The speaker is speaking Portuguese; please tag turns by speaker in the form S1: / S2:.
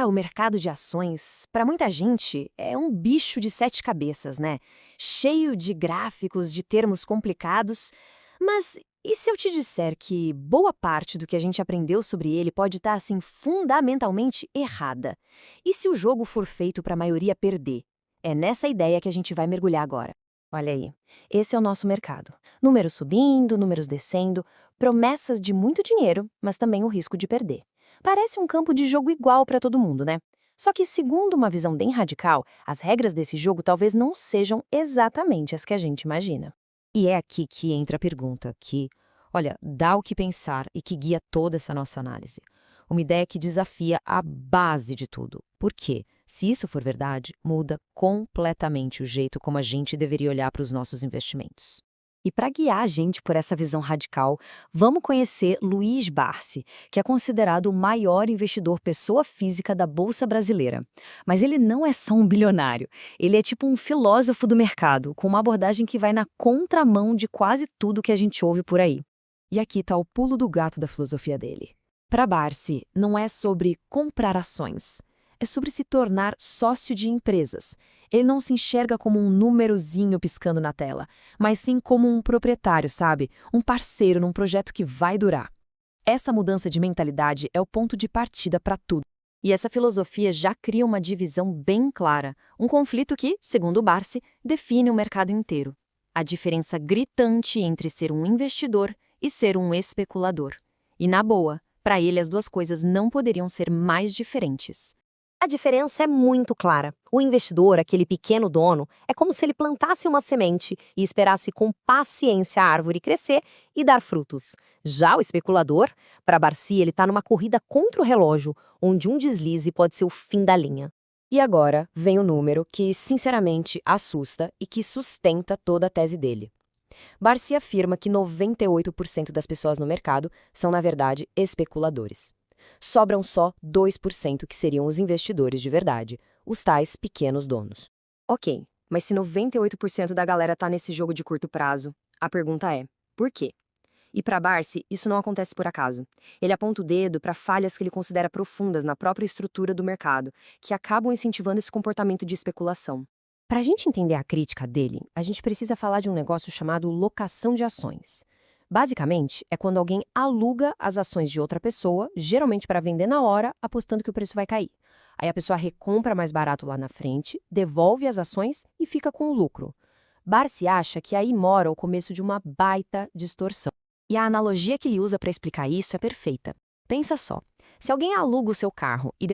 S1: O mercado de ações, para muita gente, é um bicho de sete cabeças, né? Cheio de gráficos, de termos complicados. Mas e se eu te disser que boa parte do que a gente aprendeu sobre ele pode estar, assim, fundamentalmente errada? E se o jogo for feito para a maioria perder? É nessa ideia que a gente vai mergulhar agora.
S2: Olha aí, esse é o nosso mercado. Números subindo, números descendo, promessas de muito dinheiro, mas também o risco de perder. Parece um campo de jogo igual para todo mundo, né? Só que, segundo uma visão bem radical, as regras desse jogo talvez não sejam exatamente as que a gente imagina.
S1: E é aqui que entra a pergunta, que, olha, dá o que pensar e que guia toda essa nossa análise. Uma ideia que desafia a base de tudo. Por quê? Se isso for verdade, muda completamente o jeito como a gente deveria olhar para os nossos investimentos. E para guiar a gente por essa visão radical, vamos conhecer Luiz Barsi, que é considerado o maior investidor pessoa física da Bolsa Brasileira. Mas ele não é só um bilionário, ele é tipo um filósofo do mercado, com uma abordagem que vai na contramão de quase tudo que a gente ouve por aí. E aqui está o pulo do gato da filosofia dele. Para Barsi, não é sobre comprar ações, é sobre se tornar sócio de empresas. Ele não se enxerga como um númerozinho piscando na tela, mas sim como um proprietário, sabe? Um parceiro num projeto que vai durar. Essa mudança de mentalidade é o ponto de partida para tudo. E essa filosofia já cria uma divisão bem clara, um conflito que, segundo Barsi, define o mercado inteiro. A diferença gritante entre ser um investidor e ser um especulador. E na boa, para ele as duas coisas não poderiam ser mais diferentes.
S2: A diferença é muito clara. O investidor, aquele pequeno dono, é como se ele plantasse uma semente e esperasse com paciência a árvore crescer e dar frutos. Já o especulador, para Barsi, ele está numa corrida contra o relógio, onde um deslize pode ser o fim da linha. E agora vem o número que, sinceramente, assusta e que sustenta toda a tese dele. Barsi afirma que 98% das pessoas no mercado são, na verdade, especuladores. Sobram só 2% que seriam os investidores de verdade, os tais pequenos donos. Ok, mas se 98% da galera tá nesse jogo de curto prazo, a pergunta é, por quê? E para Barsi, isso não acontece por acaso. Ele aponta o dedo para falhas que ele considera profundas na própria estrutura do mercado, que acabam incentivando esse comportamento de especulação. Para a gente entender a crítica dele, a gente precisa falar de um negócio chamado locação de ações. Basicamente, é quando alguém aluga as ações de outra pessoa, geralmente para vender na hora, apostando que o preço vai cair. Aí a pessoa recompra mais barato lá na frente, devolve as ações e fica com o lucro. Barsi acha que aí mora o começo de uma baita distorção. E a analogia que ele usa para explicar isso é perfeita. Pensa só, se alguém aluga o seu carro e